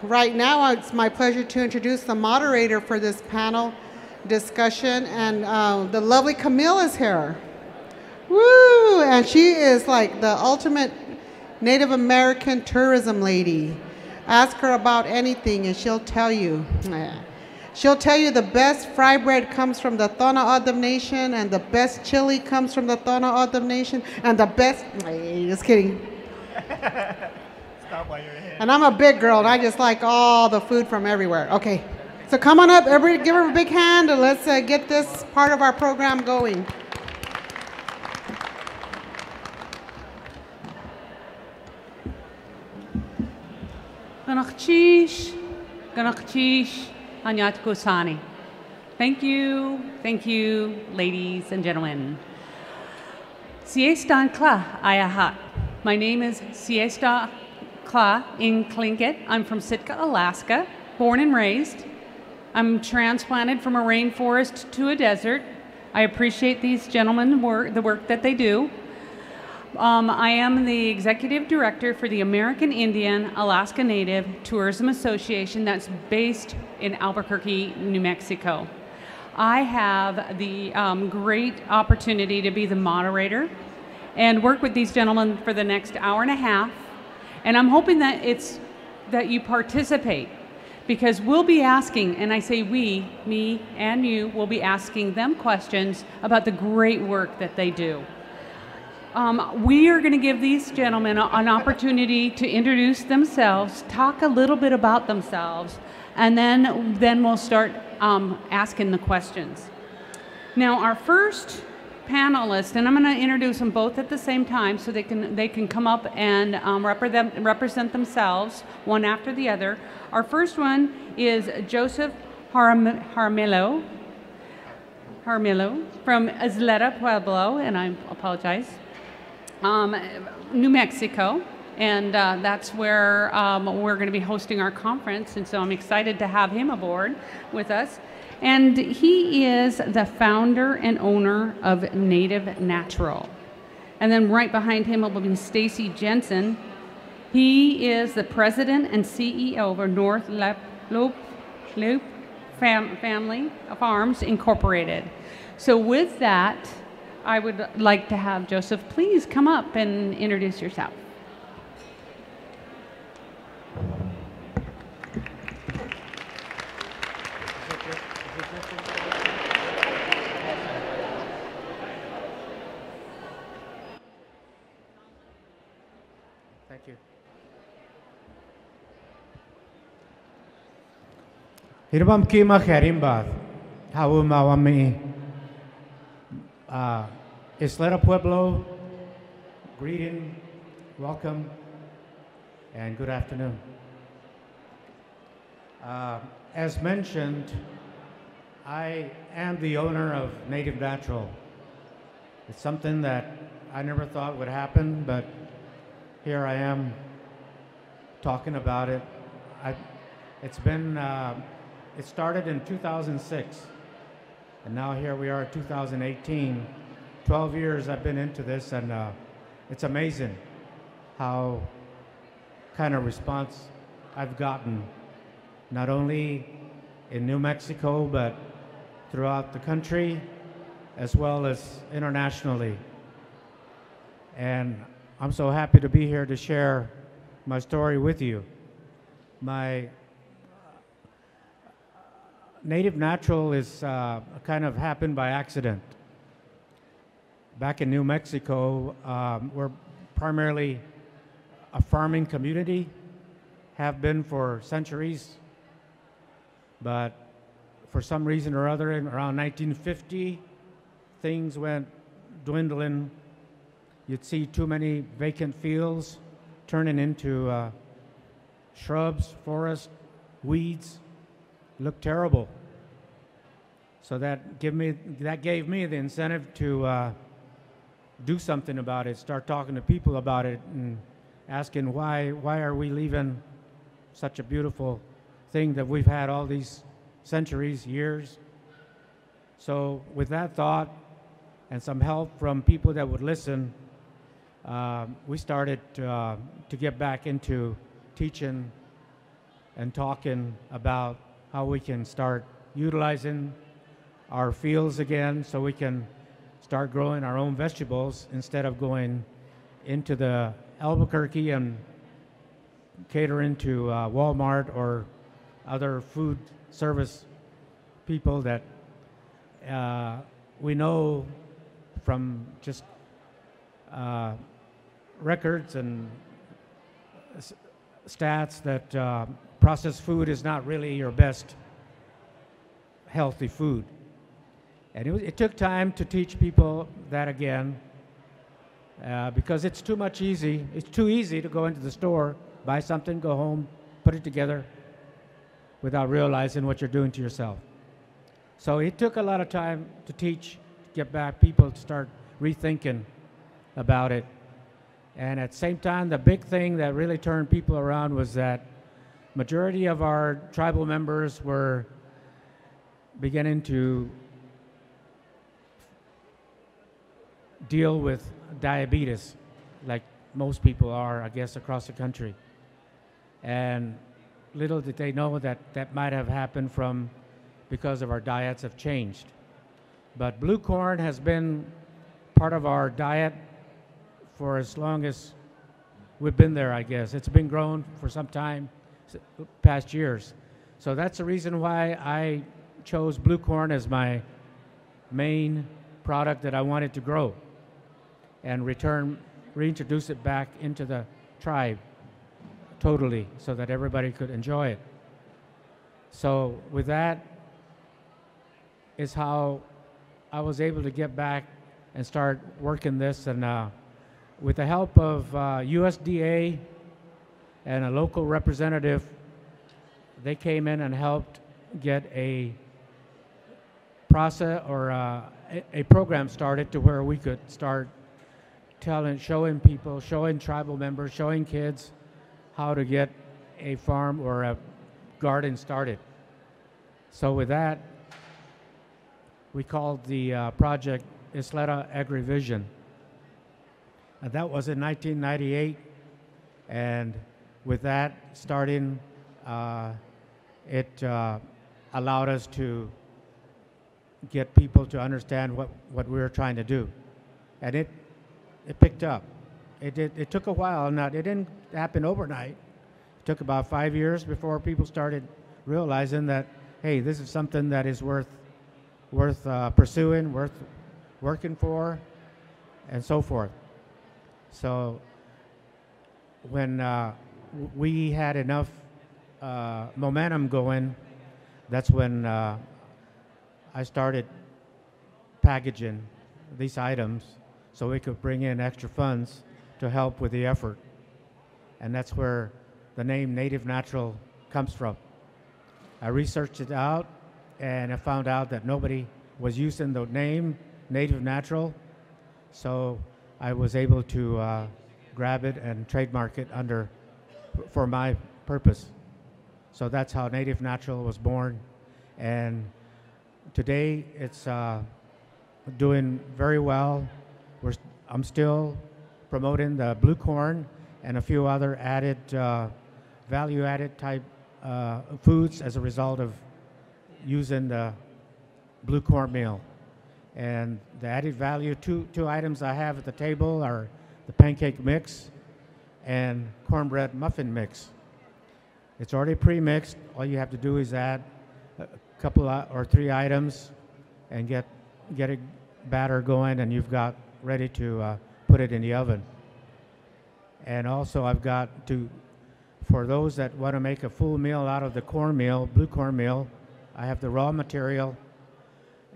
Right now, it's my pleasure to introduce the moderator for this panel discussion, and the lovely Camille is here. Woo! And she is like the ultimate Native American tourism lady. Ask her about anything and she'll tell you. She'll tell you the best fry bread comes from the Tohono O'odham Nation, and the best chili comes from the Tohono O'odham Nation, and the best, just kidding. Stop while you're ahead. And I'm a big girl, and I just like all the food from everywhere. Okay, so come on up, everybody, give her a big hand, and let's get this part of our program going. Ganachchish, Anyat Kusani. Thank you, ladies and gentlemen. Siesta Kla Ayahat. My name is Siesta Kla in Tlingit. I'm from Sitka, Alaska, born and raised. I'm transplanted from a rainforest to a desert. I appreciate these gentlemen, the work that they do. I am the executive director for the American Indian Alaska Native Tourism Association that's based in Albuquerque, New Mexico. I have the great opportunity to be the moderator and work with these gentlemen for the next hour and a half. And I'm hoping that that you participate, because we'll be asking, and I say we, me and you, will be asking them questions about the great work that they do. We are going to give these gentlemen an opportunity to introduce themselves, talk a little bit about themselves, and then we'll start asking the questions. Now, our first panelist, and I'm going to introduce them both at the same time so they can come up and represent themselves one after the other. Our first one is Joseph Jaramillo from Isleta, Pueblo, and I apologize. New Mexico, and that's where we're going to be hosting our conference, and so I'm excited to have him aboard with us. And he is the founder and owner of Native Natural. And then right behind him will be Stacey Jensen. He is the president and CEO of North Leupp Family Farms Incorporated. So with that, I would like to have Joseph please come up and introduce yourself. Thank you. Hirbam kima kharimbad. Hawu mawami. Isleta Pueblo, greeting, welcome, and good afternoon. As mentioned, I am the owner of Native Natural. It's something that I never thought would happen, but here I am talking about it. It started in 2006. And now here we are in 2018. 12 years I've been into this, and it's amazing how kind of response I've gotten, not only in New Mexico, but throughout the country, as well as internationally. And I'm so happy to be here to share my story with you. My Native Natural is kind of happened by accident. Back in New Mexico, we're primarily a farming community, have been for centuries, but for some reason or other, in around 1950, things went dwindling. You'd see too many vacant fields turning into shrubs, forest, weeds. Looked terrible. So that gave me the incentive to do something about it, start talking to people about it, and asking why are we leaving such a beautiful thing that we've had all these centuries, years. So with that thought and some help from people that would listen, we started to get back into teaching and talking about how we can start utilizing our fields again so we can start growing our own vegetables instead of going into the Albuquerque and catering to Walmart or other food service people that we know from just records and stats that processed food is not really your best healthy food. And it took time to teach people that again, because it's too easy to go into the store, buy something, go home, put it together without realizing what you're doing to yourself. So it took a lot of time to teach, get back people to start rethinking about it. And at the same time, the big thing that really turned people around was that majority of our tribal members were beginning to deal with diabetes, like most people are, I guess, across the country. And little did they know that that might have happened because of our diets have changed. But blue corn has been part of our diet for as long as we've been there, I guess. It's been grown for some time, past years. So that's the reason why I chose blue corn as my main product that I wanted to grow and reintroduce it back into the tribe totally so that everybody could enjoy it. So with that is how I was able to get back and start working this, and with the help of USDA and a local representative, they came in and helped get a process or a program started to where we could start showing people, showing tribal members, showing kids how to get a farm or a garden started. So with that, we called the project Isleta Agrivision. And that was in 1998. And with that starting, it allowed us to get people to understand what we were trying to do. And it picked up. It took a while. It didn't happen overnight. It took about 5 years before people started realizing that, hey, this is something that is worth pursuing, worth working for, and so forth. So when we had enough momentum going, that's when I started packaging these items so we could bring in extra funds to help with the effort. And that's where the name Native Natural comes from. I researched it out, and I found out that nobody was using the name Native Natural, so I was able to grab it and trademark it for my purpose. So that's how Native Natural was born, and today it's doing very well. I'm still promoting the blue corn and a few other added value-added type foods as a result of using the blue cornmeal. And the added value, two items I have at the table are the pancake mix and cornbread muffin mix. It's already pre-mixed. All you have to do is add a couple or 3 items and get a batter going, and you've got ready to put it in the oven. And also I've got for those that want to make a full meal out of the cornmeal, blue cornmeal, I have the raw material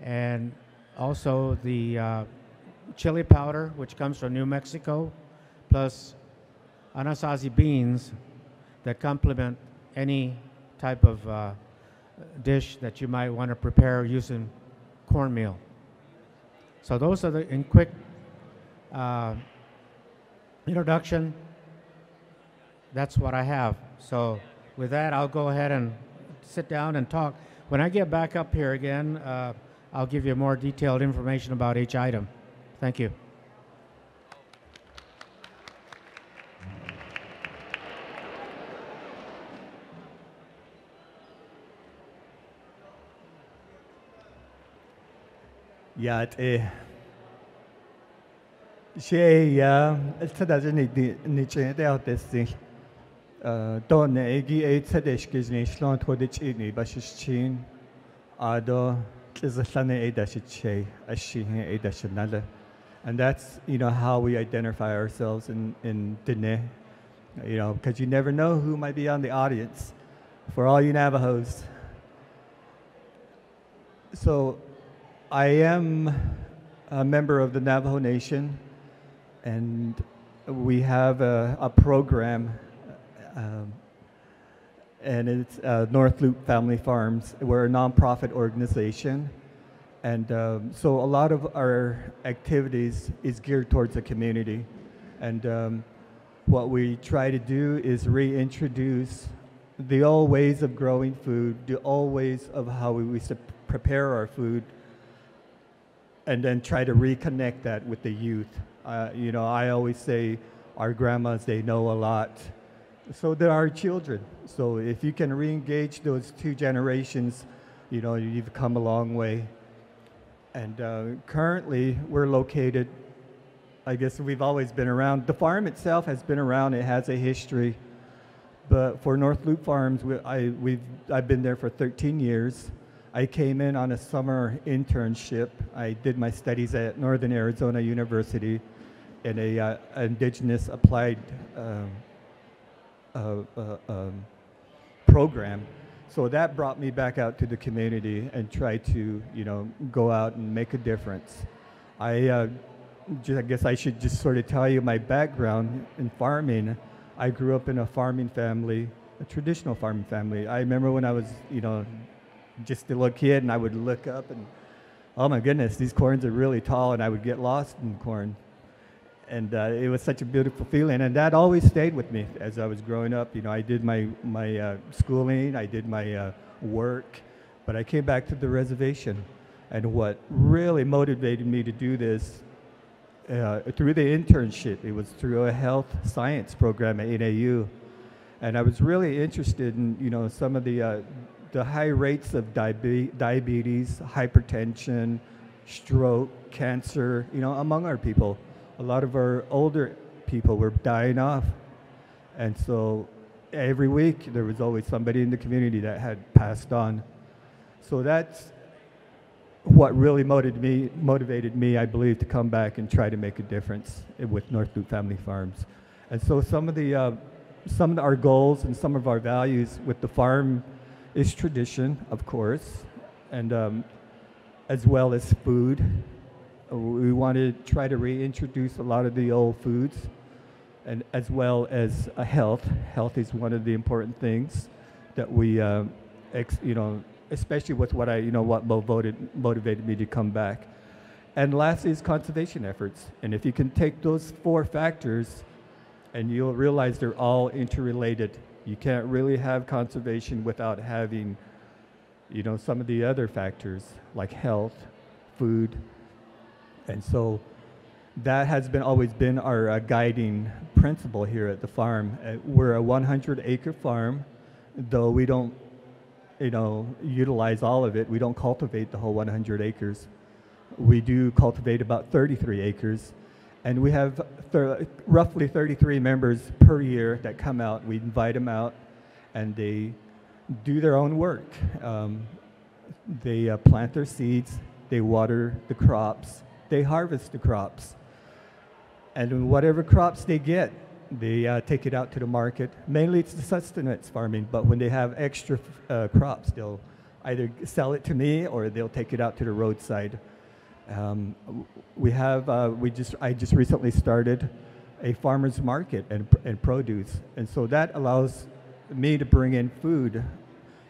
and also the chili powder, which comes from New Mexico, plus Anasazi beans that complement any type of dish that you might want to prepare using cornmeal. So those are in quick introduction. That's what I have. So with that, I'll go ahead and sit down and talk. When I get back up here again, I'll give you more detailed information about each item. Thank you. Yat she tadaja ni chen de out this thing. Don egi tadish gizni shlon todich ini bashichin ado is a shane edashche ashin edashanala. And that's, you know, how we identify ourselves in Diné, you know, because you never know who might be on the audience. For all you Navajos. So I am a member of the Navajo Nation, and we have a program, and it's North Leupp Family Farms. We're a nonprofit organization. And so a lot of our activities is geared towards the community. And what we try to do is reintroduce the old ways of growing food, the old ways of how we used to prepare our food, and then try to reconnect that with the youth. You know, I always say our grandmas, they know a lot. So they're our children. So if you can re-engage those two generations, you know, you've come a long way. And currently, we're located, I guess we've always been around. The farm itself has been around. It has a history. But for North Leupp Farms, I've been there for 13 years. I came in on a summer internship. I did my studies at Northern Arizona University in a indigenous applied program. So that brought me back out to the community and tried to, you know, go out and make a difference. I guess I should just sort of tell you my background in farming. I grew up in a farming family, a traditional farming family. I remember when I was, you know, just a little kid, and I would look up and, oh my goodness, these corns are really tall, and I would get lost in corn. And it was such a beautiful feeling, and that always stayed with me as I was growing up. You know, I did my schooling, I did my work, but I came back to the reservation. And what really motivated me to do this, through the internship, it was through a health science program at NAU. And I was really interested in, you know, some of the high rates of diabetes, hypertension, stroke, cancer, you know, among our people. A lot of our older people were dying off. And so every week there was always somebody in the community that had passed on. So that's what really motivated me, I believe, to come back and try to make a difference with North Leupp Family Farms. And so some of our goals and some of our values with the farm is tradition, of course, and as well as food. We want to try to reintroduce a lot of the old foods, and as well as health. Health is one of the important things that we, you know, especially with what what motivated me to come back. And lastly is conservation efforts. And if you can take those four factors, and you'll realize they're all interrelated. You can't really have conservation without having, you know, some of the other factors like health, food. And so that has always been our guiding principle here at the farm. We're a 100-acre farm, though we don't, you know, utilize all of it. We don't cultivate the whole 100 acres. We do cultivate about 33 acres. And we have roughly 33 members per year that come out. We invite them out, and they do their own work. They plant their seeds, they water the crops, they harvest the crops. And whatever crops they get, they take it out to the market. Mainly it's the sustenance farming, but when they have extra crops, they'll either sell it to me or they'll take it out to the roadside. I just recently started a farmer's market and produce, and so that allows me to bring in food.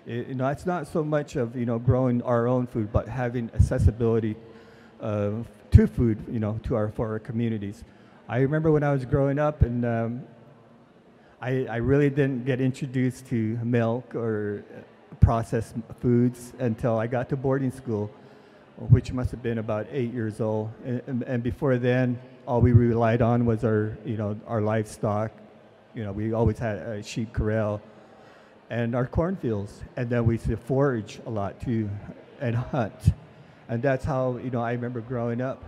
You know, it's not so much of, you know, growing our own food, but having accessibility to food, you know, for our communities. I remember when I was growing up, and I really didn't get introduced to milk or processed foods until I got to boarding school, which must have been about 8 years old. And before then, all we relied on was our livestock. You know, we always had a sheep corral and our cornfields. And then we used to forage a lot too and hunt. And that's how, I remember growing up.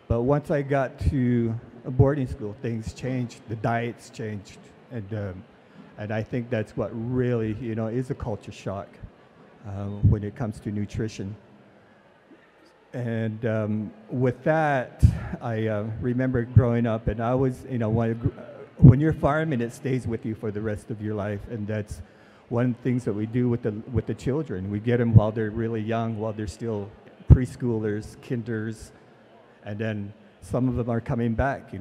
But once I got to a boarding school, things changed, the diets changed. And I think that's what really, is a culture shock when it comes to nutrition. And with that, I remember growing up, and I was, when you're farming, it stays with you for the rest of your life, and that's one of the things that we do with the children. We get them while they're really young, while they're still preschoolers, kinders, and then some of them are coming back,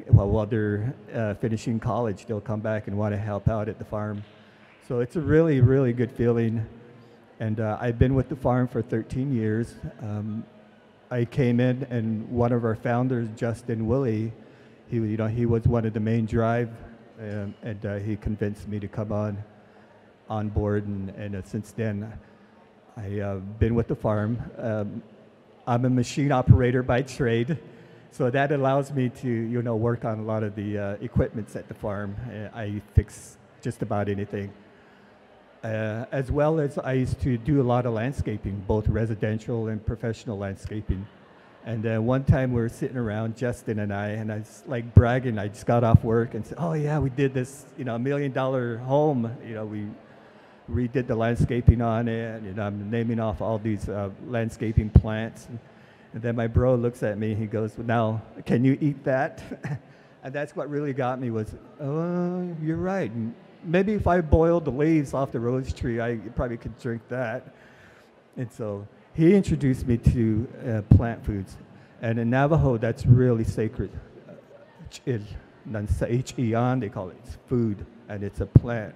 while they're finishing college, they'll come back and want to help out at the farm. So it's a really, really good feeling. And I've been with the farm for 13 years. I came in, and one of our founders, Justin Willie, he was one of the main drive, and he convinced me to come on board. And since then, I've been with the farm. I'm a machine operator by trade, so that allows me to work on a lot of the equipments at the farm. I fix just about anything. As well as I used to do a lot of landscaping, both residential and professional landscaping. And one time we were sitting around, Justin and I was like bragging. I just got off work and said, "Oh yeah, we did this, $1 million home. We redid the landscaping on it, and I'm naming off all these landscaping plants." And then my bro looks at me. He goes, "Well, now, can you eat that?" And that's what really got me was, "Oh, you're right. Maybe if I boiled the leaves off the rose tree, I probably could drink that." And so he introduced me to plant foods. And in Navajo, that's really sacred. H-E-on, they call it. It's food, and it's a plant.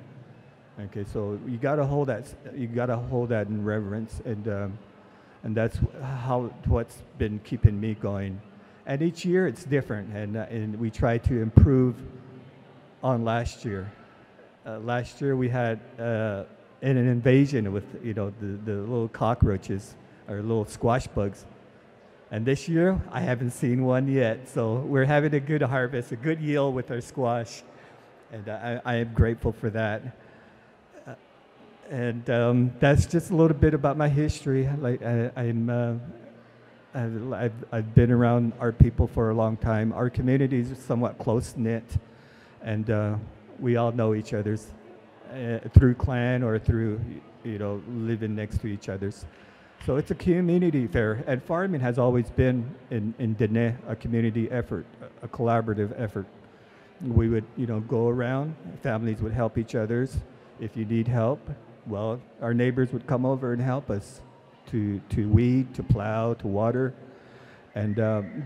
Okay, so you gotta hold that. You gotta hold that in reverence, and that's what's been keeping me going. And each year it's different, and we try to improve on last year. Last year we had an invasion with the little cockroaches or little squash bugs, and this year I haven't seen one yet. So we're having a good harvest, a good yield with our squash, and I am grateful for that. And that's just a little bit about my history. Like I've been around our people for a long time. Our community is somewhat close knit, and we all know each other's through clan or through living next to each other's. So it's a community affair, and farming has always been in Diné a community effort, a collaborative effort. We would go around, families would help each other's. If you need help, well, our neighbors would come over and help us to weed, to plow, to water, and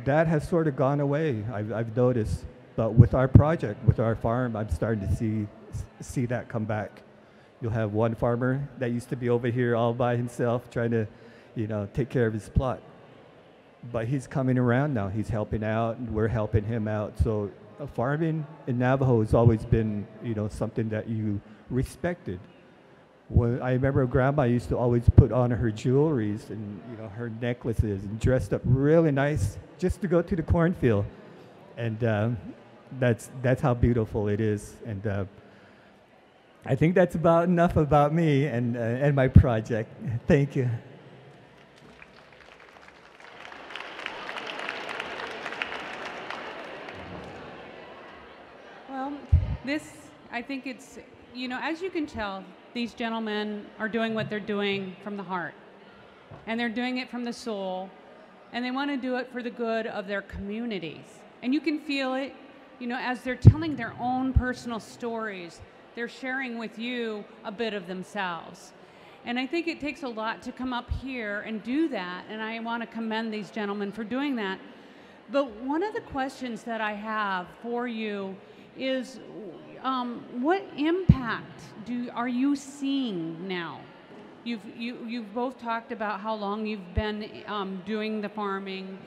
that has sort of gone away. I've noticed. But with our project, with our farm, I'm starting to see that come back. You'll have one farmer that used to be over here all by himself trying to, take care of his plot. But he's coming around now. He's helping out, and we're helping him out. So farming in Navajo has always been, something that you respected. I remember Grandma used to always put on her jewelries and, her necklaces and dressed up really nice just to go to the cornfield. And that's how beautiful it is. And I think that's about enough about me and my project. Thank you. Well, I think it's, as you can tell, these gentlemen are doing what they're doing from the heart. And they're doing it from the soul. And they want to do it for the good of their communities. And you can feel it, as they're telling their own personal stories. They're sharing with you a bit of themselves. And I think it takes a lot to come up here and do that, and I want to commend these gentlemen for doing that. But one of the questions that I have for you is, what impact are you seeing now? You've both talked about how long you've been doing the farming,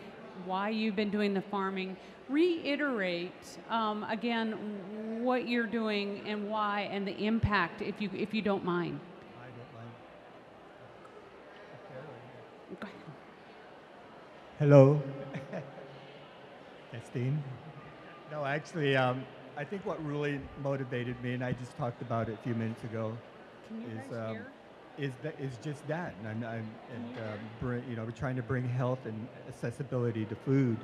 why you've been doing the farming. Reiterate again what you're doing and why, and the impact, if you don't mind. I don't mind. Go ahead. Hello. Christine. No, actually, I think what really motivated me, and I just talked about it a few minutes ago, Can you is guys hear? is just that, we're trying to bring health and accessibility to food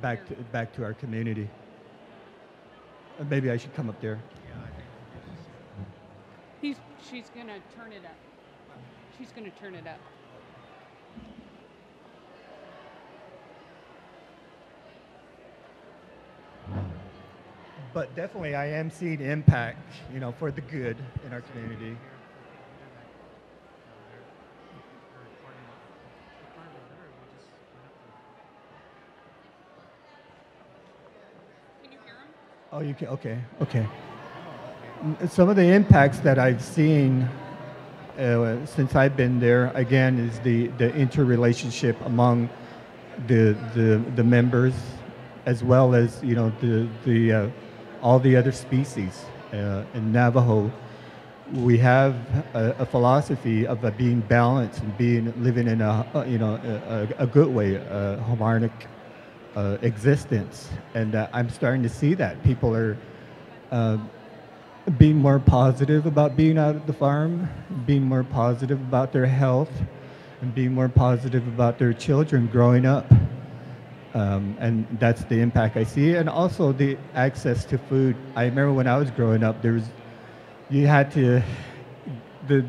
back to our community. Maybe I should come up there. She's gonna turn it up. She's gonna turn it up. But definitely, I am seeing impact, for the good in our community. Can you hear him? Oh, you can. Okay. Some of the impacts that I've seen since I've been there, again, is the interrelationship among the members, as well as all the other species. In Navajo, we have a philosophy of being balanced and living in a good way, a harmonic existence, and I'm starting to see that people are being more positive about being out at the farm, being more positive about their health, and being more positive about their children growing up. And that's the impact I see. And also the access to food. I remember when I was growing up, the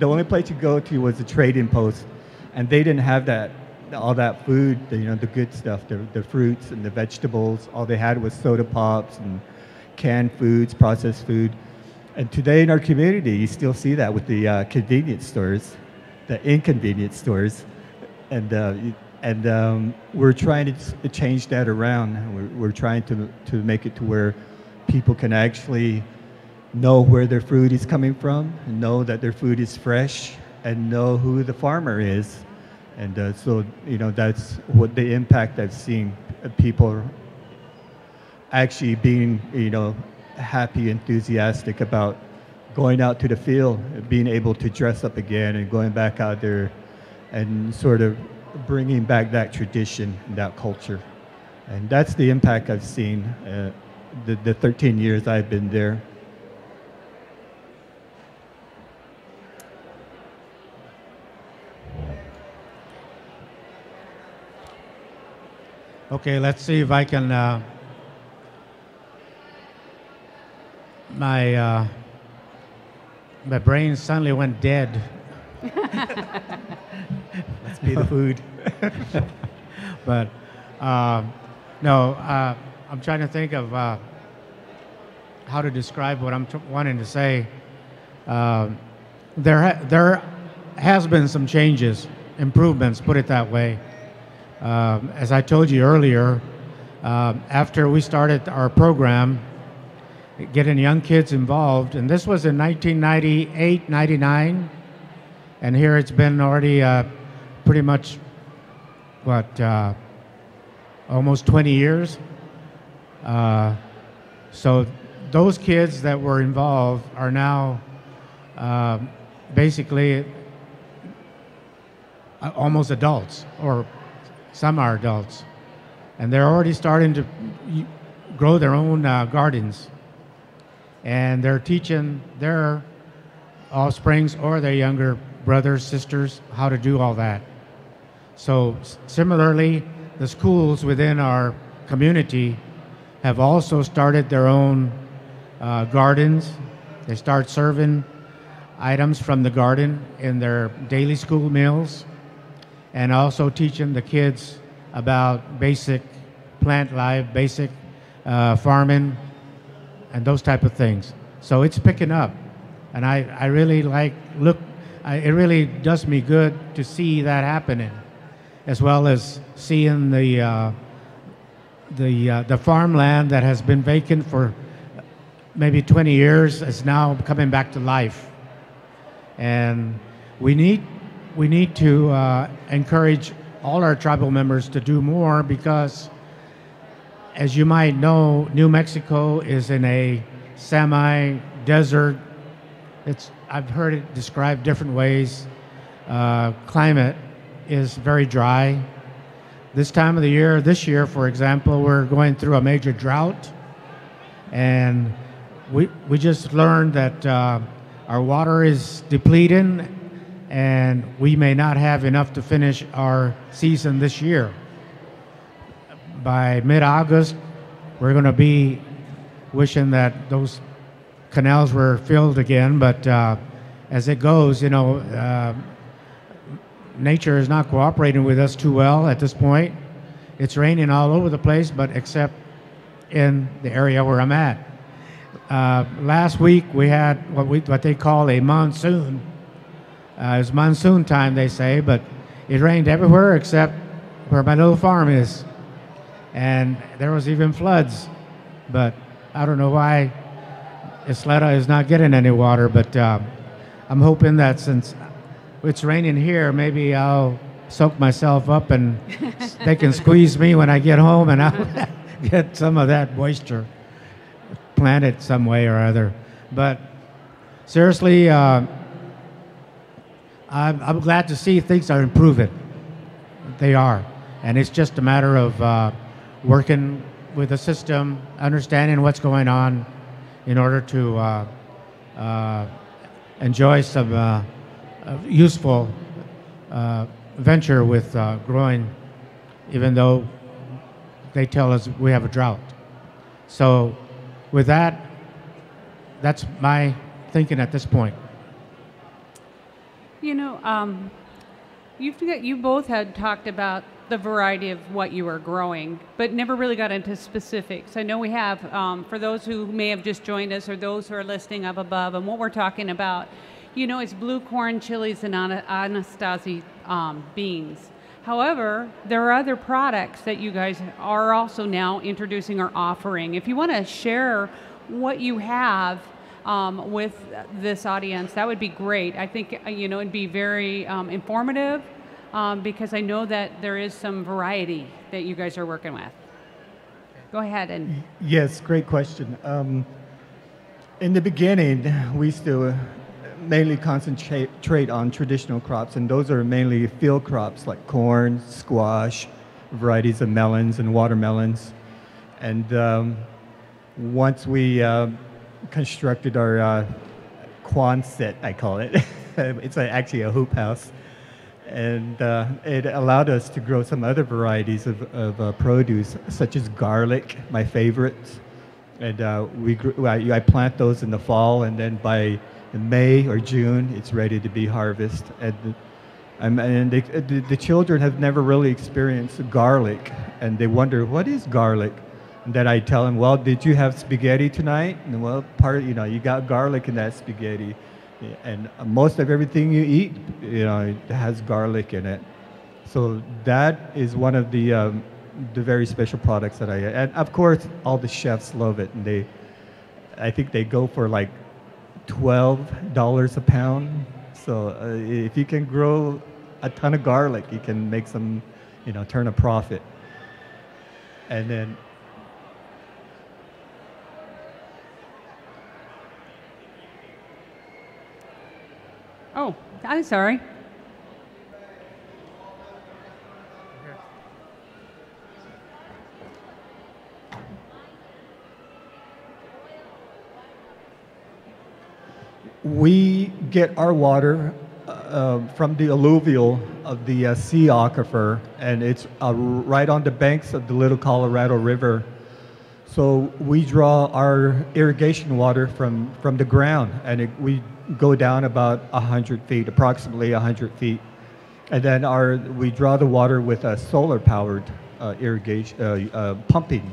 only place you go to was the trading post, and they didn't have all that food, the good stuff, the fruits and the vegetables. All they had was soda pops and canned foods, processed food. And today in our community, you still see that with the convenience stores, the inconvenience stores. And we're trying to change that around. We're trying to make it to where people can actually know where their food is coming from, and know that their food is fresh, and know who the farmer is. And so that's what the impact I've seen. People actually being happy, enthusiastic about going out to the field, being able to dress up again and going back out there and sort of bringing back that tradition and that culture. And that's the impact I've seen the 13 years I've been there. Okay, let's see if I can. My brain suddenly went dead. Let's be the food. But no, I'm trying to think of how to describe what I'm wanting to say. There has been some changes, improvements, put it that way. As I told you earlier, after we started our program, getting young kids involved, and this was in 1998, 99, and here it's been already pretty much, almost 20 years. So those kids that were involved are now basically almost adults, or some are adults, and they're already starting to grow their own gardens. And they're teaching their offsprings or their younger brothers, sisters, how to do all that. So similarly, the schools within our community have also started their own gardens. They start serving items from the garden in their daily school meals, and also teaching the kids about basic plant life, basic farming, and those type of things. So it's picking up, and I really it really does me good to see that happening, as well as seeing the farmland that has been vacant for maybe 20 years is now coming back to life. And we need to encourage all our tribal members to do more, because as you might know, New Mexico is in a semi-desert. I've heard it described different ways. Climate is very dry. This time of the year, this year, for example, we're going through a major drought, and we just learned that our water is depleting, and we may not have enough to finish our season this year. By mid-August, we're going to be wishing that those canals were filled again, but as it goes, you know, nature is not cooperating with us too well at this point. It's raining all over the place, but except in the area where I'm at. Last week we had what they call a monsoon. It's monsoon time, they say, but it rained everywhere except where my little farm is. And there was even floods, but I don't know why Isleta is not getting any water, but I'm hoping that since it's raining here, maybe I'll soak myself up and they can squeeze me when I get home and I'll get some of that moisture planted some way or other. But seriously, I'm glad to see things are improving. They are. And it's just a matter of working with the system, understanding what's going on in order to enjoy some useful venture with growing, even though they tell us we have a drought. So with that, that's my thinking at this point. You know, you both had talked about the variety of what you are growing, but never really got into specifics. I know we have, for those who may have just joined us or those who are listening up above, and what we're talking about, you know, it's blue corn, chilies, and Anasazi beans. However, there are other products that you guys are also now introducing or offering. If you want to share what you have with this audience, that would be great. I think, you know, it'd be very informative because I know that there is some variety that you guys are working with. Go ahead. And Yes, great question. In the beginning, we still mainly concentrate on traditional crops, and those are mainly field crops like corn, squash, varieties of melons and watermelons. And once we constructed our Quonset, I call it, it's actually a hoop house, and it allowed us to grow some other varieties of produce, such as garlic, my favorite. And I plant those in the fall, and then by May or June, it's ready to be harvested. And the children have never really experienced garlic, and they wonder, what is garlic? And then I tell them, well, did you have spaghetti tonight? And well, you got garlic in that spaghetti. And most of everything you eat, you know, it has garlic in it. So that is one of the very special products that and of course, all the chefs love it. And I think they go for like $12 a pound. So if you can grow a ton of garlic, you can make some, you know, turn a profit. And then oh, I'm sorry. we get our water from the alluvial of the sea aquifer, and it's right on the banks of the Little Colorado River. So we draw our irrigation water from the ground, and we go down about 100 feet, approximately 100 feet. And then we draw the water with a solar-powered irrigation, pumping.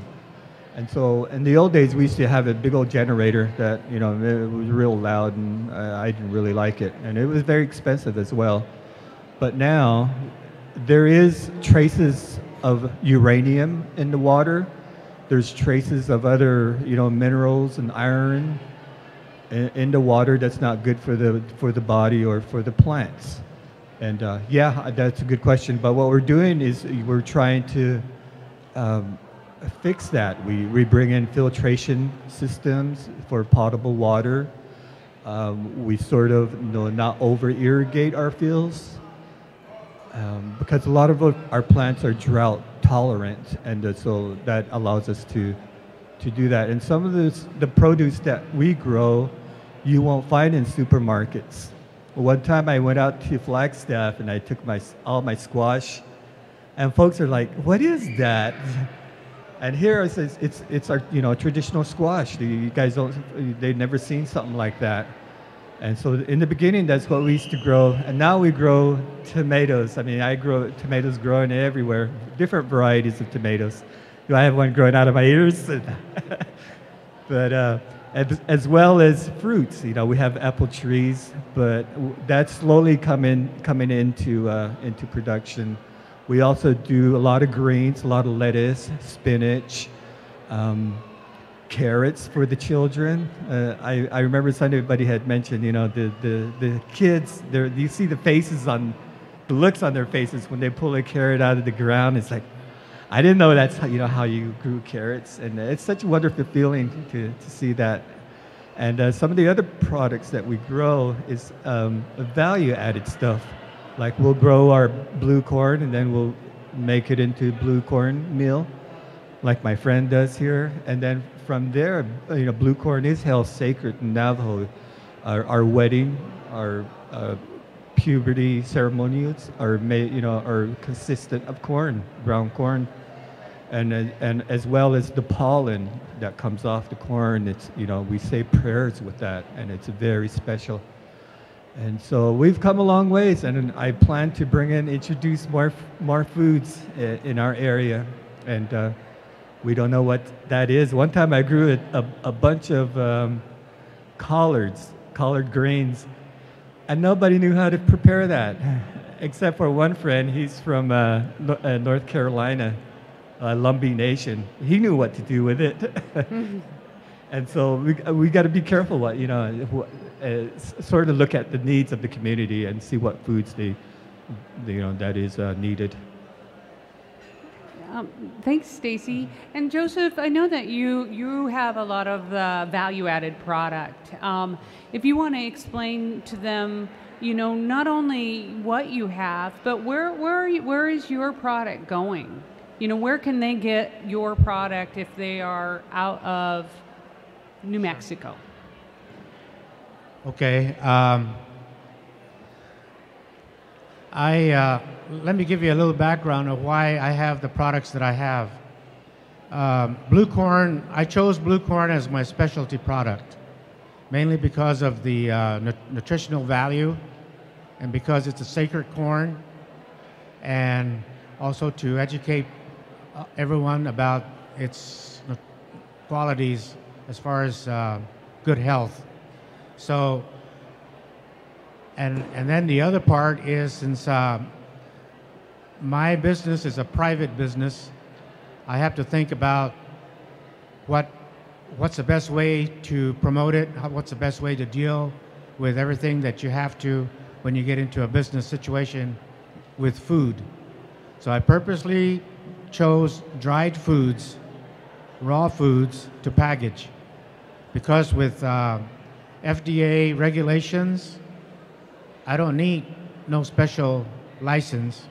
And so in the old days, we used to have a big old generator that, you know, it was real loud, and I didn't really like it. And it was very expensive as well. But now, there is traces of uranium in the water. There's traces of other, you know, minerals and iron in the water that's not good for the body or for the plants. And yeah, that's a good question. But what we're doing is we're trying to fix that. We bring in filtration systems for potable water. We sort of, you know, not over irrigate our fields because a lot of our plants are drought tolerant, and so that allows us to do that. And some of the produce that we grow, you won't find in supermarkets. One time I went out to Flagstaff and I took all my squash, and folks are like, "What is that?" And here it's our traditional squash. You guys they've never seen something like that. And so in the beginning, that's what we used to grow. And now we grow tomatoes. I mean, I grow tomatoes growing everywhere, different varieties of tomatoes. I have one growing out of my ears. But as well as fruits, we have apple trees, but that's slowly coming into production. We also do a lot of greens, a lot of lettuce, spinach, carrots for the children. I remember somebody had mentioned, the kids, you see the looks on their faces when they pull a carrot out of the ground. It's like, I didn't know that's how you grew carrots, and it's such a wonderful feeling to see that. And some of the other products that we grow is value-added stuff. Like we'll grow our blue corn, and then we'll make it into blue cornmeal, like my friend does here. And then from there, blue corn is held sacred in Navajo. Our wedding, our puberty ceremonies are consistent of corn, brown corn, and as well as the pollen that comes off the corn. It's we say prayers with that, and it's very special. And so we've come a long ways, and I plan to introduce more foods in our area, and we don't know what that is. One time I grew a bunch of collard greens, and nobody knew how to prepare that, except for one friend. He's from North Carolina, Lumbee Nation. He knew what to do with it. And so we got to be careful sort of look at the needs of the community and see what foods that is needed. Thanks, Stacey. And Joseph, I know that you have a lot of value-added product. If you want to explain to them, not only what you have, but where is your product going? Where can they get your product if they are out of New Mexico? Okay. Let me give you a little background of why I have the products that I have. Blue corn, I chose blue corn as my specialty product, mainly because of the nutritional value and because it's a sacred corn, and also to educate everyone about its qualities as far as good health. So, and then the other part is, since my business is a private business, I have to think about what's the best way to promote it, what's the best way to deal with everything that you have to when you get into a business situation with food. So I purposely chose dried foods, raw foods, to package, because with FDA regulations, I don't need no special license,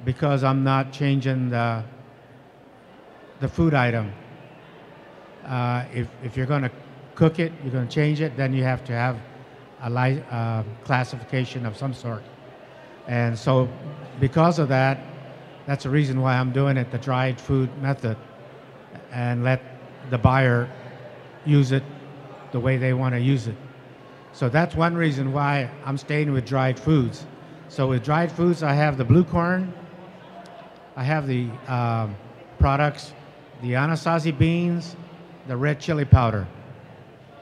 because I'm not changing the food item. If you're going to cook it, you're going to change it, then you have to have a classification of some sort. And so because of that, that's the reason why I'm doing it the dried food method, and let the buyer use it the way they want to use it. So that's one reason why I'm staying with dried foods. So with dried foods, I have the blue corn, I have the products, the Anasazi beans, the red chili powder.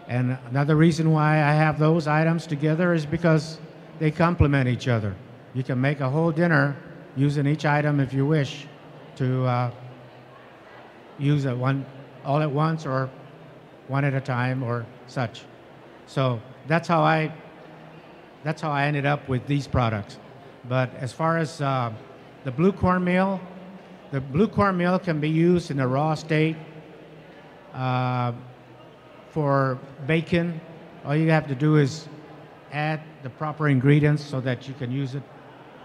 And another reason why I have those items together is because they complement each other. You can make a whole dinner using each item if you wish to use it all at once or one at a time or such. So that's how I ended up with these products. But as far as the blue cornmeal can be used in a raw state for bacon. All you have to do is add the proper ingredients so that you can use it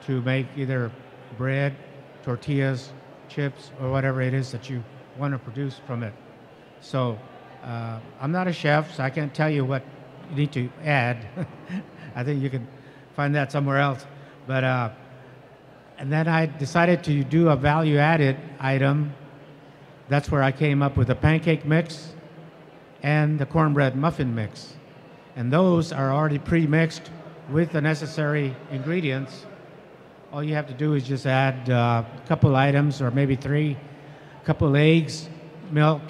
to make either bread, tortillas, chips, or whatever it is that you want to produce from it. So I'm not a chef, so I can't tell you what you need to add. I think you can find that somewhere else. But and then I decided to do a value-added item. That's where I came up with the pancake mix and the cornbread muffin mix. And those are already pre-mixed with the necessary ingredients. All you have to do is just add a couple items, or maybe three, a couple eggs, milk,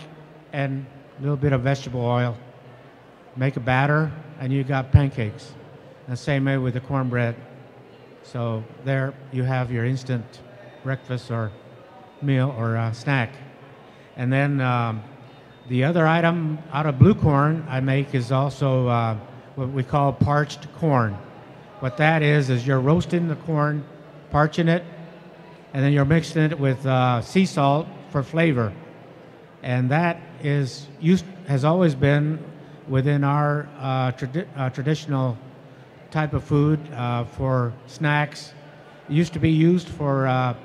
and a little bit of vegetable oil. Make a batter, and you got pancakes. The same way with the cornbread. So there you have your instant breakfast or meal or snack. And then the other item out of blue corn I make is also what we call parched corn. What that is you're roasting the corn, parching it, and then you're mixing it with sea salt for flavor. And that has always been within our traditional type of food for snacks. It used to be used for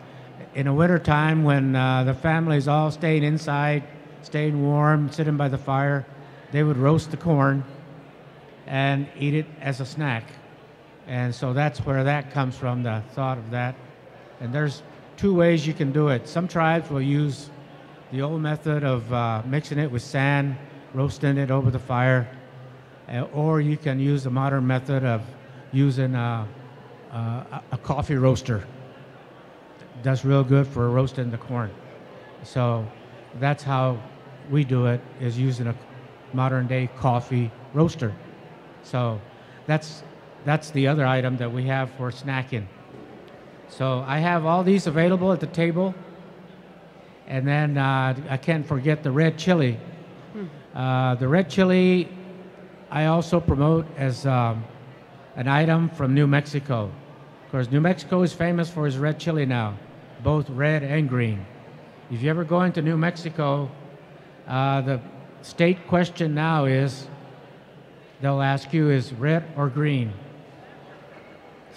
in the winter time when the families all staying inside, staying warm, sitting by the fire. They would roast the corn and eat it as a snack. And so that's where that comes from, the thought of that. And there's two ways you can do it. Some tribes will use the old method of mixing it with sand, roasting it over the fire, or you can use the modern method of using a coffee roaster. Does real good for roasting the corn. So that's how we do it, is using a modern day coffee roaster. So that's the other item that we have for snacking. So I have all these available at the table. And then I can't forget the red chili. The red chili I also promote as an item from New Mexico. Of course, New Mexico is famous for its red chili now, both red and green. If you ever go into New Mexico, the state question now is, they'll ask you, is red or green?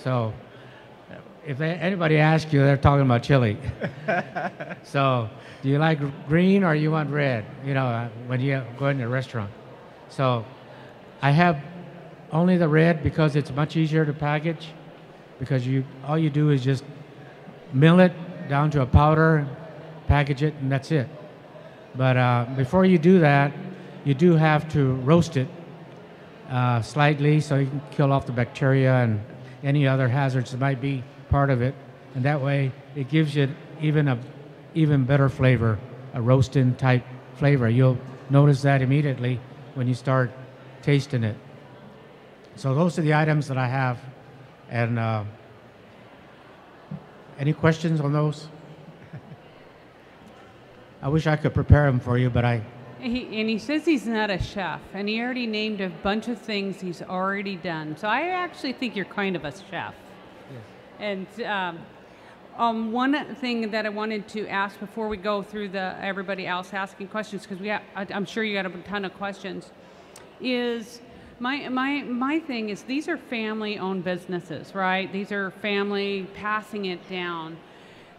So if anybody asks you, they're talking about chili. So do you like green or you want red, when you go into a restaurant? So I have only the red because it's much easier to package, because all you do is just mill it down to a powder, package it, and that's it. But before you do that, you do have to roast it slightly so you can kill off the bacteria and any other hazards that might be part of it. And that way it gives you even better flavor, a roasting type flavor. You'll notice that immediately when you start tasting it. So those are the items that I have. And any questions on those? I wish I could prepare them for you, but he says he's not a chef, and he already named a bunch of things he's already done. So I actually think you're kind of a chef. Yes. And one thing that I wanted to ask before we go through everybody else asking questions, because I'm sure you got a ton of questions, is my thing is, these are family-owned businesses, right? These are family passing it down.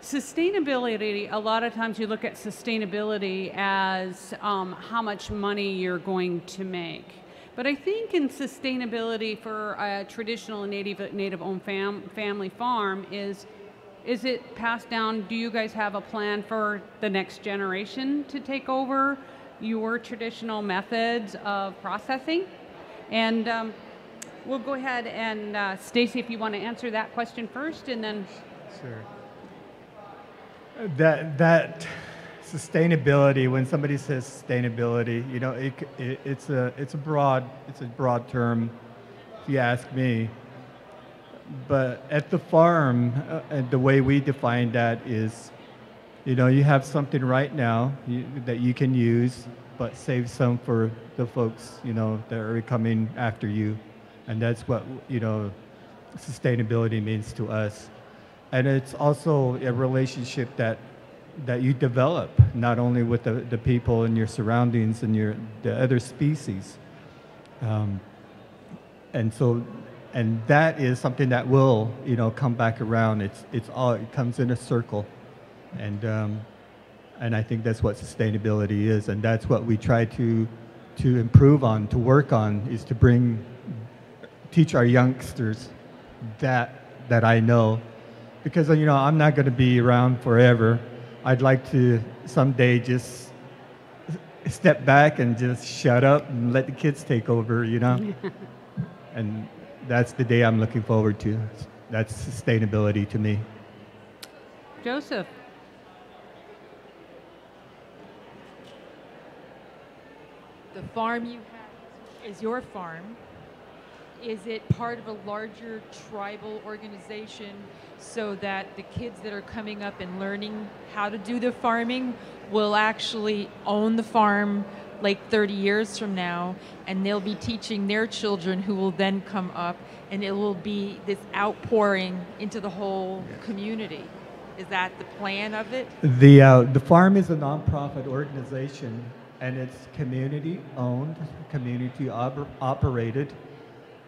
Sustainability, a lot of times you look at sustainability as how much money you're going to make. But I think in sustainability for a traditional native-owned family farm is it passed down? Do you guys have a plan for the next generation to take over your traditional methods of processing? And we'll go ahead and Stacey, if you want to answer that question first, and then. Sure. That sustainability, when somebody says sustainability, it's a broad term, if you ask me. But at the farm, the way we define that is, you have something right now that you can use, but save some for the folks, that are coming after you. And that's what, sustainability means to us. And it's also a relationship that you develop, not only with the people and your surroundings and the other species. And that is something that will, come back around. It comes in a circle. And I think that's what sustainability is, and that's what we try to to improve on, to work on, is to teach our youngsters that I know, because I'm not going to be around forever. I'd like to someday just step back and just shut up and let the kids take over, and that's the day I'm looking forward to. That's sustainability to me. Joseph. The farm you have is your farm. Is it part of a larger tribal organization so that the kids that are coming up and learning how to do the farming will actually own the farm like 30 years from now, and they'll be teaching their children who will then come up, and it will be this outpouring into the whole community? Is that the plan of it? The farm is a nonprofit organization, and it's community owned, community operated.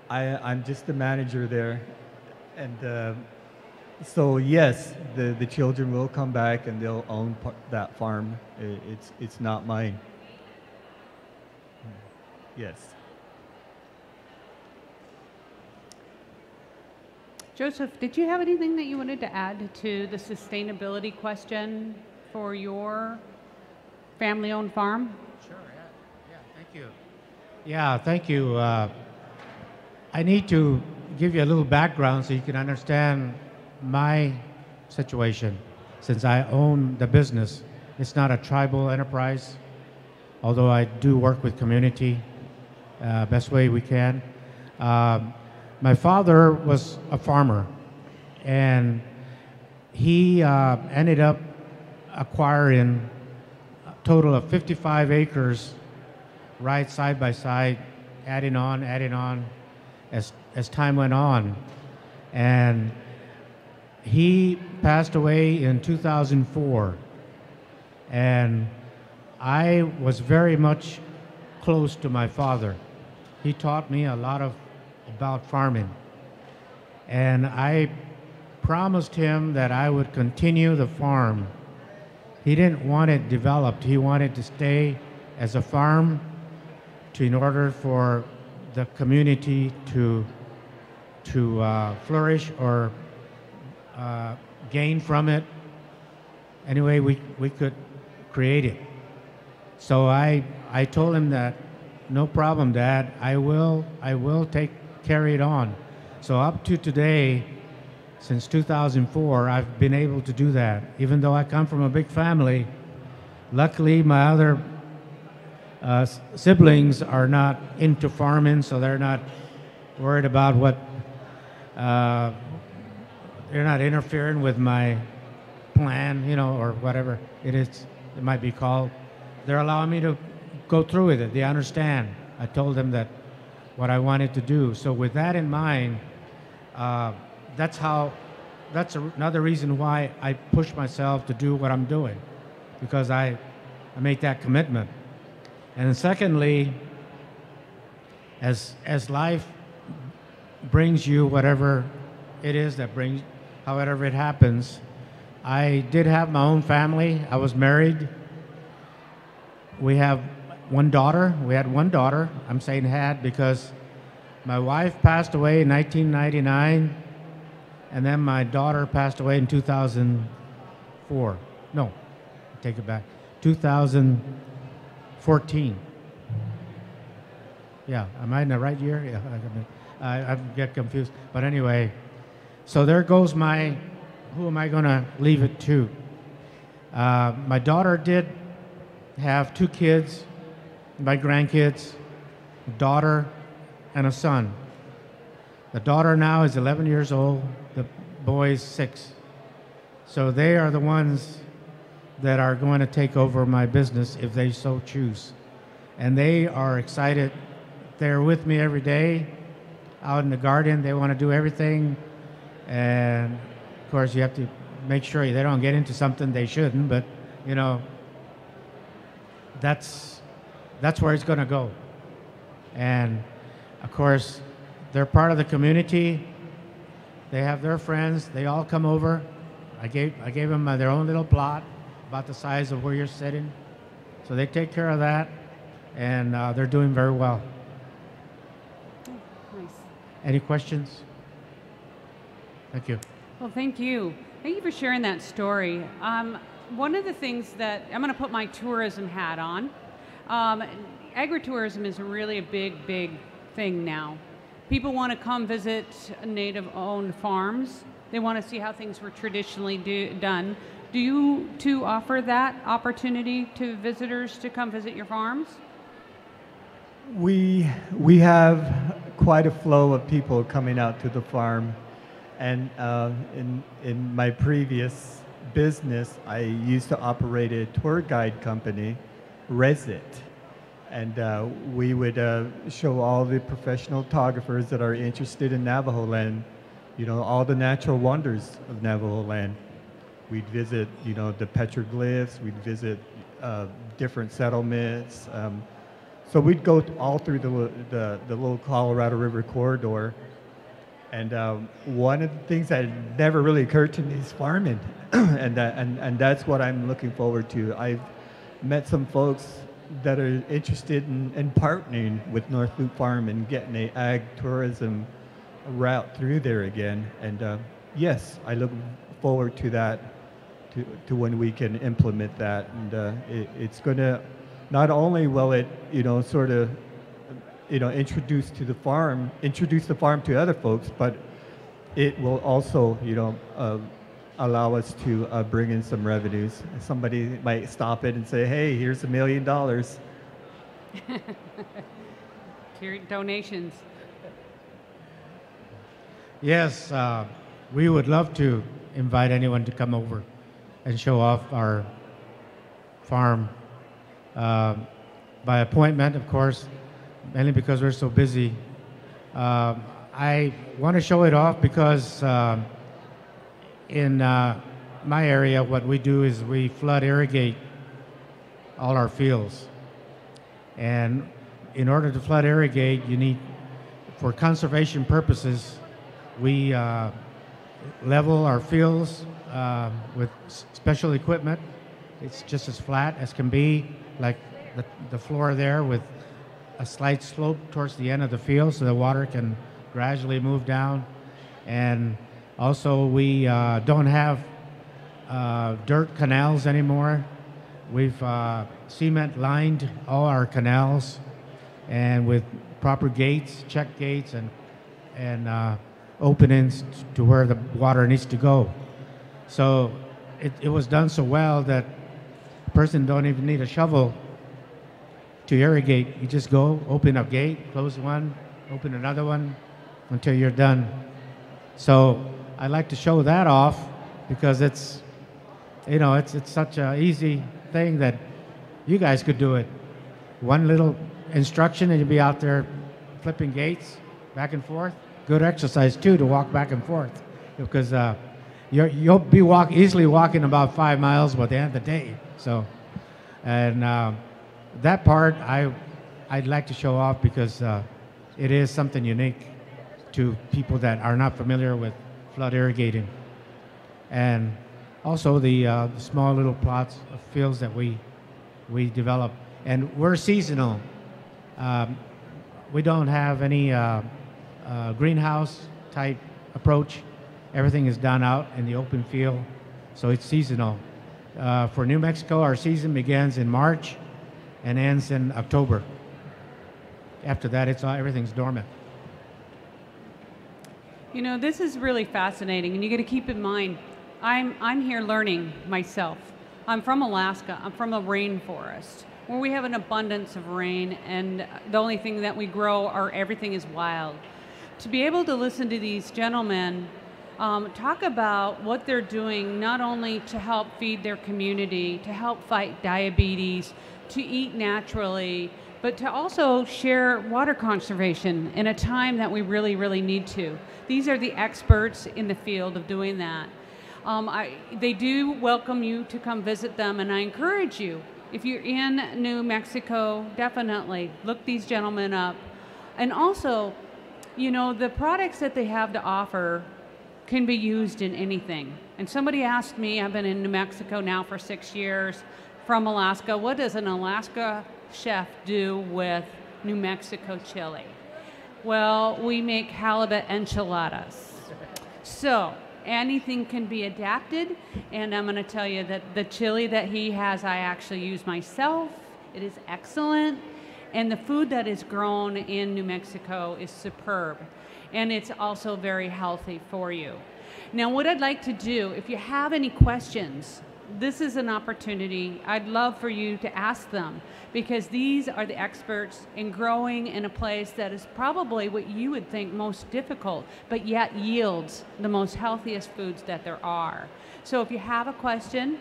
I'm just the manager there, and so yes, the children will come back and they'll own that farm. It's not mine. Yes. Joseph, did you have anything that you wanted to add to the sustainability question for your family-owned farm? Sure, yeah, thank you. Yeah, thank you. I need to give you a little background so you can understand my situation, since I own the business. It's not a tribal enterprise, although I do work with community best way we can. My father was a farmer, and he ended up acquiring a total of 55 acres right side by side, adding on as time went on. And he passed away in 2004, and I was very much close to my father. He taught me a lot about farming, and I promised him that I would continue the farm. He didn't want it developed. He wanted to stay as a farm in order for the community to flourish or gain from it. Anyway, we could create it. So I told him that, no problem, Dad. I will carry it on. So up to today, since 2004, I've been able to do that. Even though I come from a big family, luckily my other siblings are not into farming, so they're not worried about what, they're not interfering with my plan, or whatever it might be called. They're allowing me to go through with it. They understand. I told them that what I wanted to do. So with that in mind, that's another reason why I push myself to do what I'm doing, because I make that commitment. And secondly, as life brings you whatever it is that brings, however it happens, I did have my own family. I was married. We have one daughter. We had one daughter. I'm saying had because my wife passed away in 1999, and then my daughter passed away in 2004. No, take it back. 2014. Yeah, am I in the right year? Yeah, I get confused. But anyway, so there goes who am I going to leave it to? My daughter did have 2 kids, my grandkids, a daughter and a son. The daughter now is 11 years old, the boy is 6. So they are the ones that are going to take over my business if they so choose. And they are excited. They're with me every day out in the garden. They want to do everything. And of course, you have to make sure they don't get into something they shouldn't, but that's where it's going to go. And of course, they're part of the community. They have their friends. They all come over. I gave them their own little plot about the size of where you're sitting. So they take care of that. and they're doing very well. Nice. Any questions? Thank you. Well, thank you. Thank you for sharing that story. One of the things that I'm going to put my tourism hat on. Agritourism is really a big thing now. People want to come visit native-owned farms. They want to see how things were traditionally done. Do you two offer that opportunity to visitors to come visit your farms? We have quite a flow of people coming out to the farm, and in my previous business, I used to operate a tour guide company, Resit, and we would show all the professional photographers that are interested in Navajo land, you know, all the natural wonders of Navajo land. We'd visit, you know, the petroglyphs. We'd visit different settlements. So we'd go all through the little Colorado River corridor. And one of the things that never really occurred to me is farming, and that's what I'm looking forward to. I've met some folks that are interested in partnering with North Leupp Farm and getting a ag tourism route through there again. And yes, I look forward to that, to when we can implement that. And it's going to, not only will it, you know, sort of, you know, introduce the farm to other folks, but it will also, you know, allow us to bring in some revenues. Somebody might stop it and say, hey, here's $1 million. Donations. Yes, we would love to invite anyone to come over and show off our farm by appointment, of course, mainly because we're so busy. I want to show it off because in my area, what we do is we flood irrigate all our fields. And in order to flood irrigate, you need, for conservation purposes, we level our fields with special equipment. It's just as flat as can be, like the floor there, with a slight slope towards the end of the field so the water can gradually move down. And also we don't have dirt canals anymore. We've cement lined all our canals, and with proper gates, check gates, and openings to where the water needs to go. So it was done so well that a person don't even need a shovel to irrigate. You just go, open a gate, close one, open another one until you're done. So I like to show that off because it's, you know, it's such an easy thing that you guys could do it. One little instruction and you'll be out there flipping gates back and forth. Good exercise too, to walk back and forth, because you'll be easily walking about 5 miles by the end of the day. So, and that part I'd like to show off because it is something unique to people that are not familiar with flood irrigating, and also the small little plots of fields that we develop. And we're seasonal. We don't have any greenhouse type approach. Everything is done out in the open field, so it's seasonal. For New Mexico, our season begins in March and ends in October. After that, everything's dormant. You know, this is really fascinating, and you got to keep in mind, I'm here learning myself. I'm from Alaska. I'm from a rainforest where we have an abundance of rain, and the only thing that we grow everything is wild. To be able to listen to these gentlemen talk about what they're doing, not only to help feed their community, to help fight diabetes, to eat naturally, but to also share water conservation in a time that we really, really need to. These are the experts in the field of doing that. They do welcome you to come visit them, and I encourage you, if you're in New Mexico, definitely look these gentlemen up. And also, you know, the products that they have to offer can be used in anything. And somebody asked me, I've been in New Mexico now for 6 years, from Alaska, what does an Alaska chef do with New Mexico chili? Well, we make halibut enchiladas. So anything can be adapted, and I'm going to tell you that the chili that he has, I actually use myself. It is excellent, and the food that is grown in New Mexico is superb, and it's also very healthy for you. Now, what I'd like to do, if you have any questions, this is an opportunity. I'd love for you to ask them, because these are the experts in growing in a place that is probably what you would think most difficult, but yet yields the most healthiest foods that there are. So if you have a question,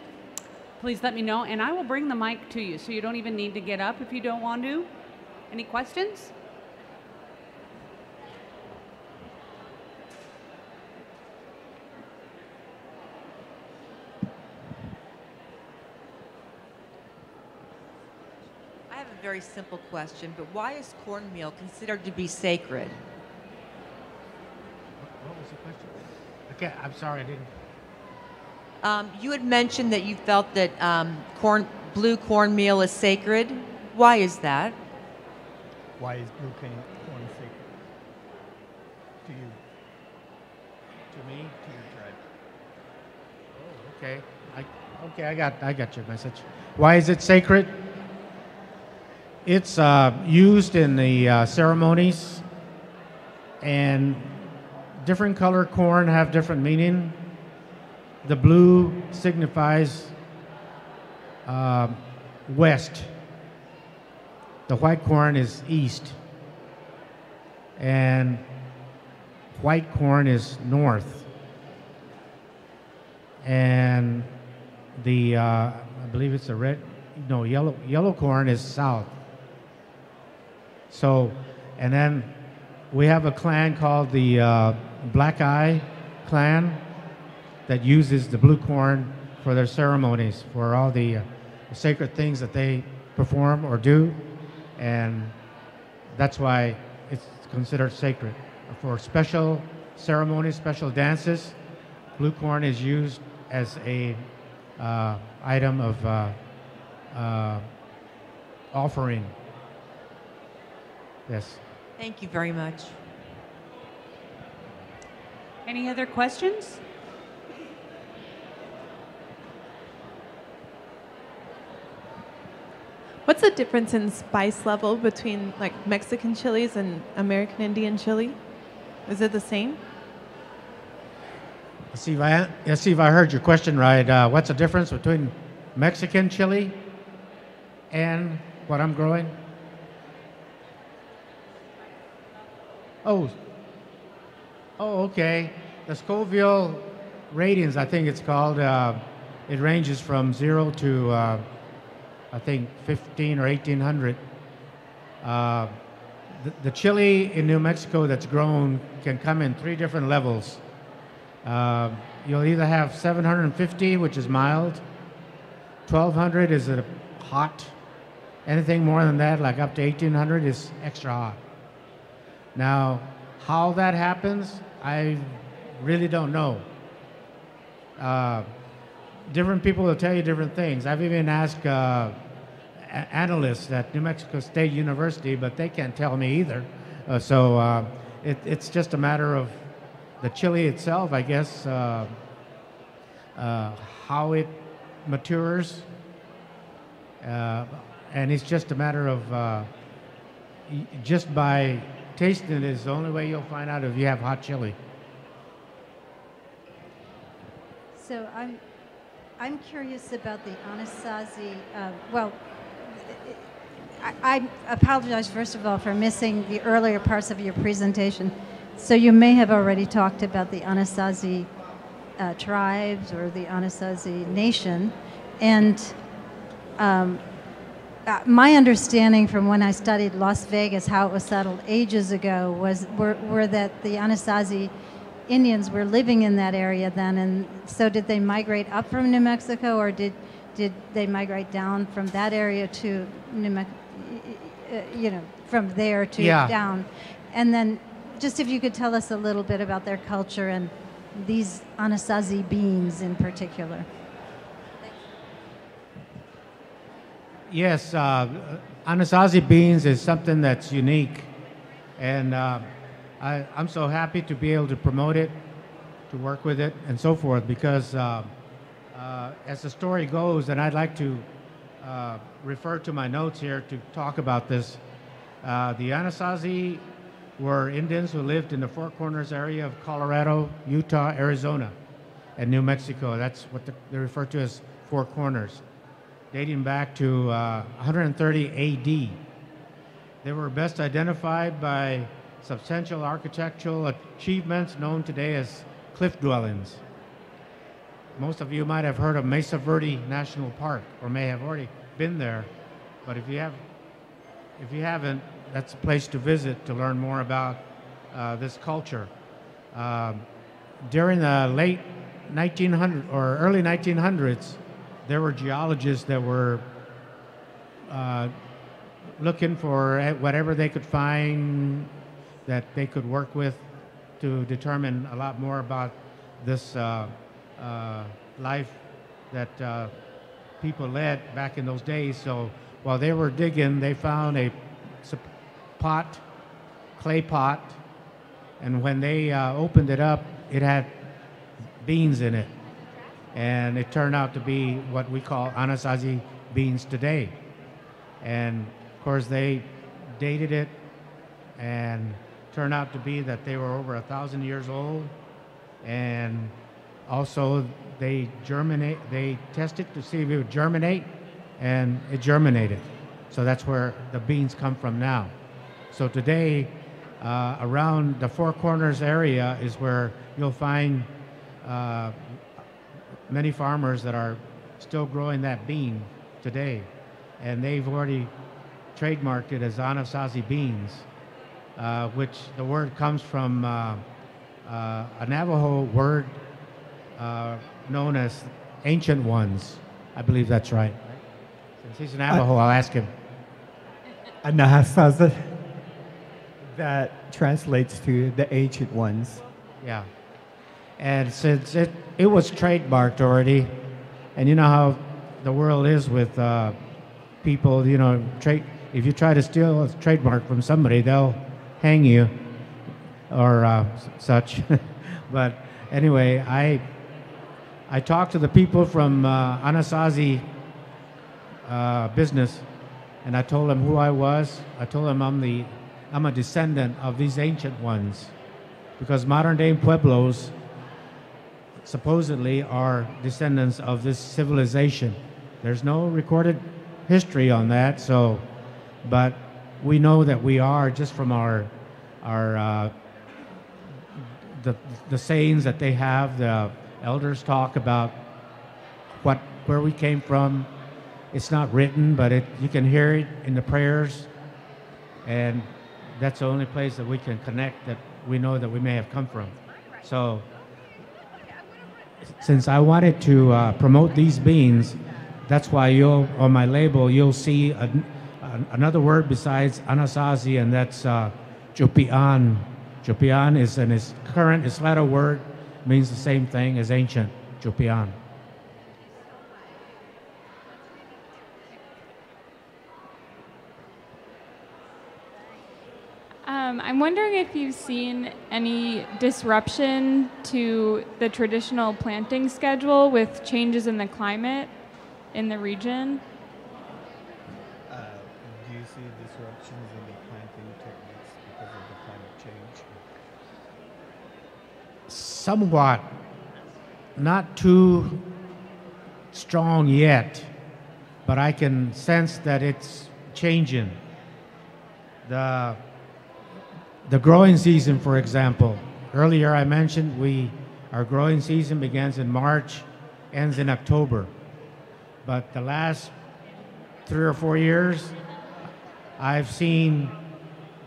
please let me know, and I will bring the mic to you, so you don't even need to get up if you don't want to. Any questions? I have a very simple question, but why is cornmeal considered to be sacred? What was the question? Okay, I'm sorry, I didn't. You had mentioned that you felt that blue cornmeal is sacred. Why is that? Why is blue corn sacred? To you? To me? To your tribe? Oh, okay. I got your message. Why is it sacred? It's used in the ceremonies, and different color corn have different meaning. The blue signifies west. The white corn is east, and white corn is north, and the I believe it's the yellow corn is south. So, and then we have a clan called the Black Eye clan that uses the blue corn for their ceremonies, for all the sacred things that they perform or do, and that's why it's considered sacred. For special ceremonies, special dances, blue corn is used as a item of offering. Yes. Thank you very much. Any other questions? What's the difference in spice level between like Mexican chilies and American Indian chili? Is it the same? Let's see if I heard your question right. What's the difference between Mexican chili and what I'm growing? Oh, okay. The Scoville ratings, I think it's called, it ranges from 0 to, I think, 15 or 1800. The chili in New Mexico that's grown can come in 3 different levels. You'll either have 750, which is mild, 1200 is a hot, anything more than that, like up to 1800, is extra hot. Now, how that happens, I really don't know. Different people will tell you different things. I've even asked analysts at New Mexico State University, but they can't tell me either. It's just a matter of the chili itself, I guess, how it matures, and it's just a matter of just by tasting it is the only way you'll find out if you have hot chili. So I'm curious about the Anasazi. I apologize first of all for missing the earlier parts of your presentation. So you may have already talked about the Anasazi tribes or the Anasazi nation, and my understanding from when I studied Las Vegas, how it was settled ages ago, were that the Anasazi Indians were living in that area then, and so did they migrate up from New Mexico, or did they migrate down from that area to New Mexico? From there to down, and then just if you could tell us a little bit about their culture and these Anasazi beans in particular. Yes, Anasazi Beans is something that's unique, and I'm so happy to be able to promote it, to work with it, and so forth, because as the story goes, and I'd like to refer to my notes here to talk about this, the Anasazi were Indians who lived in the Four Corners area of Colorado, Utah, Arizona, and New Mexico. That's what they refer to as Four Corners, dating back to 130 AD. They were best identified by substantial architectural achievements known today as cliff dwellings. Most of you might have heard of Mesa Verde National Park, or may have already been there, but if you haven't, that's a place to visit to learn more about this culture. During the late 1900s or early 1900s, there were geologists that were looking for whatever they could find that they could work with to determine a lot more about this life that people led back in those days. So while they were digging, they found a clay pot, and when they opened it up, it had beans in it. And it turned out to be what we call Anasazi beans today. And of course they dated it, and turned out to be that they were over 1,000 years old. And also they tested to see if it would germinate, and it germinated. So that's where the beans come from now. So today, around the Four Corners area is where you'll find many farmers that are still growing that bean today. And they've already trademarked it as Anasazi Beans, which the word comes from a Navajo word known as Ancient Ones. I believe that's right. Since he's a Navajo, I'll ask him. Anasazi, that translates to the Ancient Ones. Yeah. And since it was trademarked already, and you know how the world is with people, you know, if you try to steal a trademark from somebody, they'll hang you or such. But anyway, I talked to the people from Anasazi business, and I told them who I was. I told them I'm a descendant of these ancient ones, because modern day Pueblos supposedly are descendants of this civilization. There's no recorded history on that, so, but we know that we are just from the sayings that they have. The elders talk about where we came from. It's not written, but you can hear it in the prayers, and that's the only place that we can connect, that we know that we may have come from. So since I wanted to promote these beans, that's why on my label you'll see another word besides Anasazi, and that's Chupian. Chupian is an current Isleta word, means the same thing as ancient, Chupian. I'm wondering if you've seen any disruption to the traditional planting schedule with changes in the climate in the region. Do you see disruptions in the planting techniques because of the climate change? Somewhat, not too strong yet, but I can sense that it's changing. The growing season, for example, earlier I mentioned our growing season begins in March, ends in October. But the last 3 or 4 years, I've seen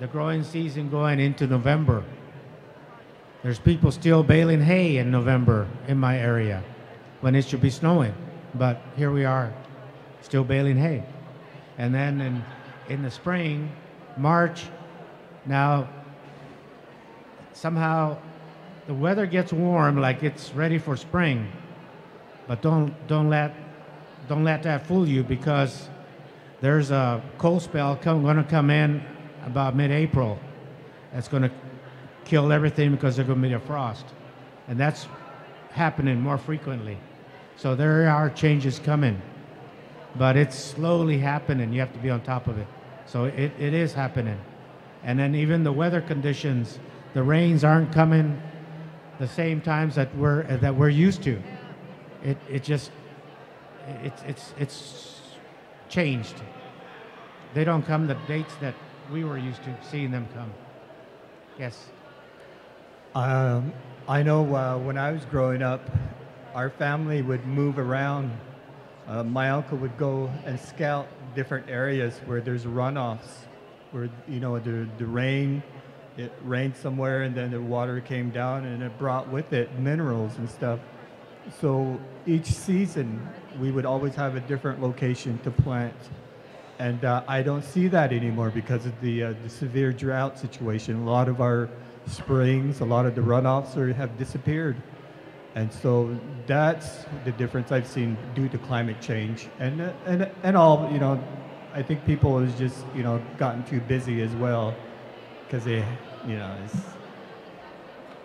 the growing season going into November. There's people still baling hay in November in my area when it should be snowing. But here we are, still baling hay. And then in the spring, March, now somehow the weather gets warm, like it's ready for spring. But don't let that fool you, because There's a cold spell going to come in about mid-April. That's going to kill everything because there's going to be a frost. And that's happening more frequently. So there are changes coming. But it's slowly happening. You have to be on top of it. So it is happening. And then even the weather conditions, the rains aren't coming the same times that we're used to. It's changed. They don't come the dates that we were used to seeing them come. Yes. I know when I was growing up, our family would move around. My uncle would go and scout different areas where there's runoffs, where the rain, it rained somewhere and then the water came down and it brought with it minerals and stuff. So each season we would always have a different location to plant. And I don't see that anymore because of the severe drought situation. A lot of our springs, a lot of the runoffs have disappeared. And so that's the difference I've seen due to climate change. And all, I think people has just, gotten too busy as well because they,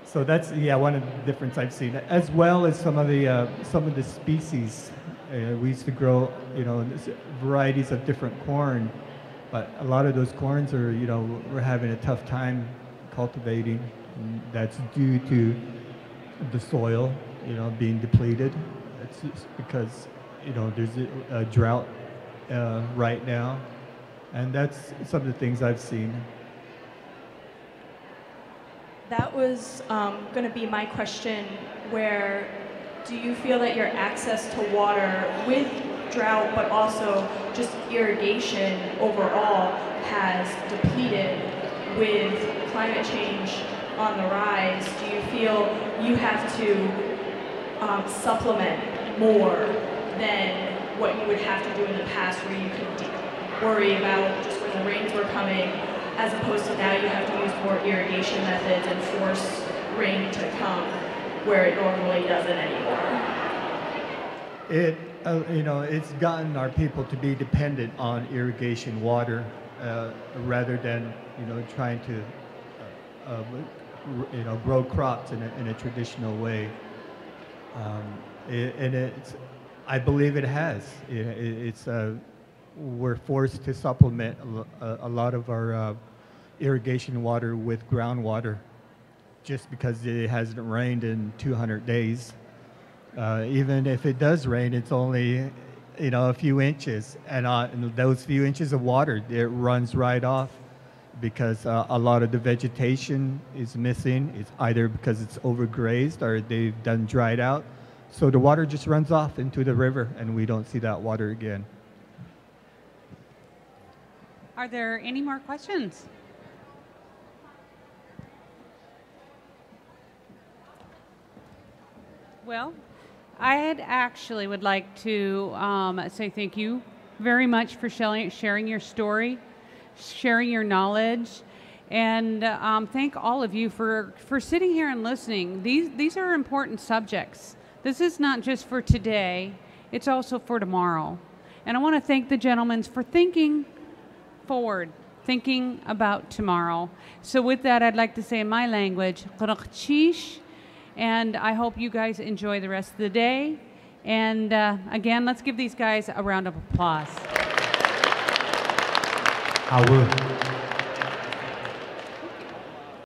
so that's, one of the difference I've seen, as well as some of the species. We used to grow, varieties of different corn, but a lot of those corns are, we're having a tough time cultivating. And that's due to the soil, being depleted. It's just because, there's a drought right now, and that's some of the things I've seen. That was going to be my question, where do you feel that your access to water with drought, but also just irrigation overall, has depleted with climate change on the rise? Do you feel you have to supplement more than what you would have to do in the past, where you could worry about just when the rains were coming, as opposed to now you have to use more irrigation methods and force rain to come where it normally doesn't anymore? It's gotten our people to be dependent on irrigation water rather than, trying to, grow crops in a traditional way. I believe it has. We're forced to supplement a lot of our irrigation water with groundwater just because it hasn't rained in 200 days. Even if it does rain, it's only, a few inches. And those few inches of water, it runs right off because a lot of the vegetation is missing. It's either because it's overgrazed or they've done dried out. So the water just runs off into the river and we don't see that water again. Are there any more questions? Well, I actually would like to say thank you very much for sharing your story, sharing your knowledge, and thank all of you for sitting here and listening. These are important subjects. This is not just for today, it's also for tomorrow. And I want to thank the gentlemen for thinking forward, thinking about tomorrow. So with that, I'd like to say in my language, and I hope you guys enjoy the rest of the day. And again, let's give these guys a round of applause. I will.